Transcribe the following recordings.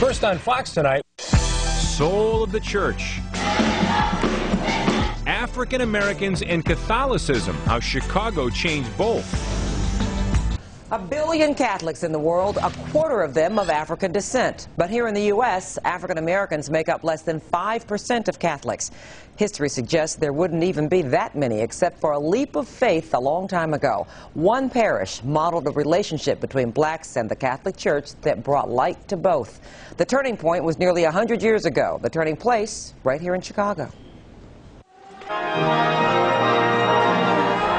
First on Fox tonight, Soul of the Church. African Americans and Catholicism, how Chicago changed both. 1 billion Catholics in the world, a quarter of them of African descent. But here in the U.S., African Americans make up less than 5% of Catholics. History suggests there wouldn't even be that many except for a leap of faith a long time ago. One parish modeled a relationship between blacks and the Catholic Church that brought light to both. The turning point was nearly 100 years ago. The turning place right here in Chicago.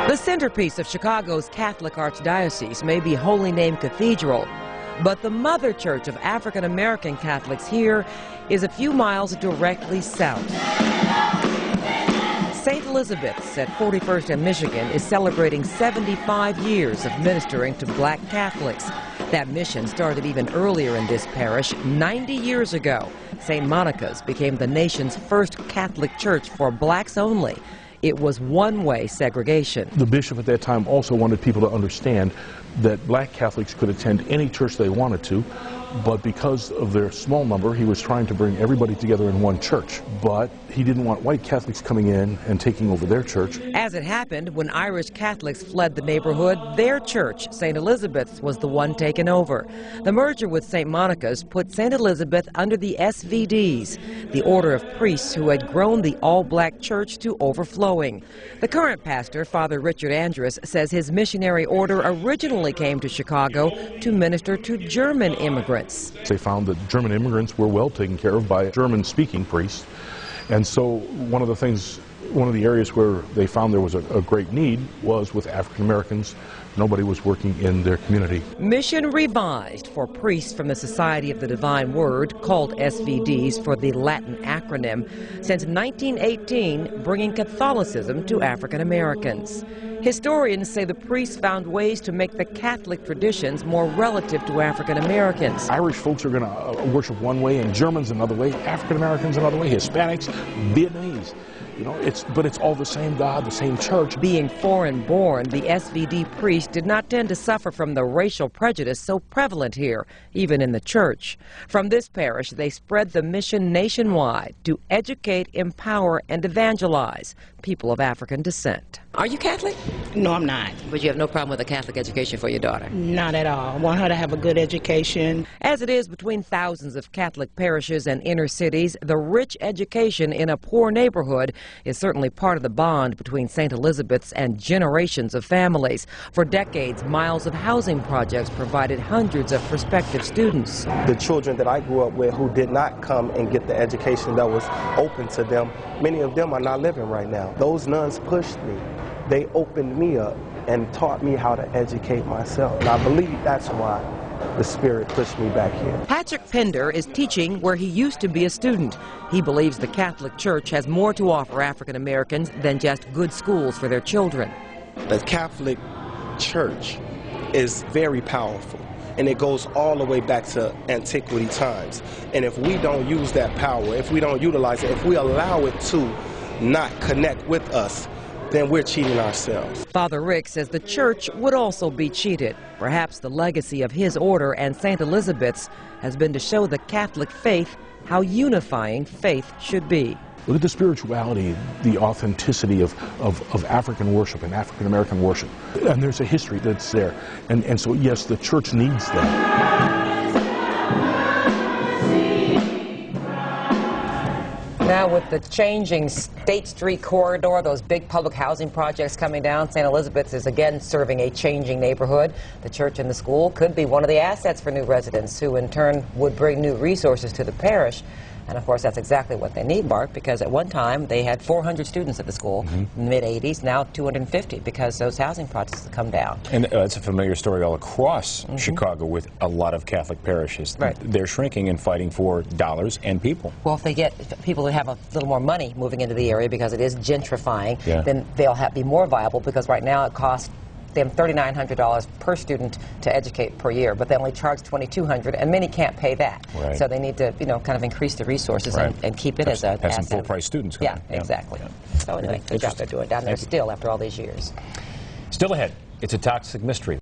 The centerpiece of Chicago's Catholic Archdiocese may be Holy Name Cathedral, but the mother church of African American Catholics here is a few miles directly south. St. Elizabeth's at 41st and Michigan is celebrating 75 years of ministering to black Catholics. That mission started even earlier in this parish 90 years ago. St. Monica's became the nation's first Catholic church for blacks only. It was one-way segregation. The bishop at that time also wanted people to understand that black Catholics could attend any church they wanted to, but because of their small number, he was trying to bring everybody together in one church. But he didn't want white Catholics coming in and taking over their church. As it happened, when Irish Catholics fled the neighborhood, their church, St. Elizabeth's, was the one taken over. The merger with St. Monica's put St. Elizabeth under the SVDs, the order of priests who had grown the all-black church to overflowing. The current pastor, Father Richard Andrus, says his missionary order originally came to Chicago to minister to German immigrants. They found that German immigrants were well taken care of by German-speaking priests. And so one of the areas where they found there was a great need was with African Americans. Nobody was working in their community. Mission revised for priests from the Society of the Divine Word, called SVDs for the Latin acronym, since 1918, bringing Catholicism to African Americans. Historians say the priests found ways to make the Catholic traditions more relative to African Americans. Irish folks are going to worship one way, and Germans another way, African Americans another way, Hispanics, Vietnamese. You know, but it's all the same God, the same church. Being foreign-born, the SVD priests did not tend to suffer from the racial prejudice so prevalent here, even in the church. From this parish, they spread the mission nationwide to educate, empower, and evangelize people of African descent. Are you Catholic? No, I'm not. But you have no problem with a Catholic education for your daughter? Not at all. I want her to have a good education. As it is between thousands of Catholic parishes and inner cities, the rich education in a poor neighborhood is certainly part of the bond between St. Elizabeth's and generations of families. For decades, miles of housing projects provided hundreds of prospective students. The children that I grew up with who did not come and get the education that was open to them, many of them are not living right now. Those nuns pushed me. They opened me up and taught me how to educate myself. And I believe that's why the Spirit pushed me back here. Patrick Pender is teaching where he used to be a student. He believes the Catholic Church has more to offer African Americans than just good schools for their children. The Catholic Church is very powerful, and it goes all the way back to antiquity times. And if we don't use that power, if we don't utilize it, if we allow it to not connect with us, then we're cheating ourselves. Father Rick says the church would also be cheated. Perhaps the legacy of his order and St. Elizabeth's has been to show the Catholic faith how unifying faith should be. Look at the spirituality, the authenticity of African worship and African American worship. And there's a history that's there. And so, yes, the church needs that. Now with the changing State Street corridor, those big public housing projects coming down, St. Elizabeth's is again serving a changing neighborhood. The church and the school could be one of the assets for new residents who in turn would bring new resources to the parish. And of course, that's exactly what they need, Mark, because at one time they had 400 students at the school in the mid-'80s, now 250 because those housing projects have come down. And it's a familiar story all across Chicago with a lot of Catholic parishes. Right. They're shrinking and fighting for dollars and people. Well, if they get people that have a little more money moving into the area because it is gentrifying, then they'll be more viable because right now it costs them $3,900 per student to educate per year, but they only charge $2,200, and many can't pay that. Right. So they need to, kind of increase the resources and keep it as a have some full-price students coming. Yeah, exactly. So anyway, good job they're doing down there still after all these years. Still ahead, it's a toxic mystery.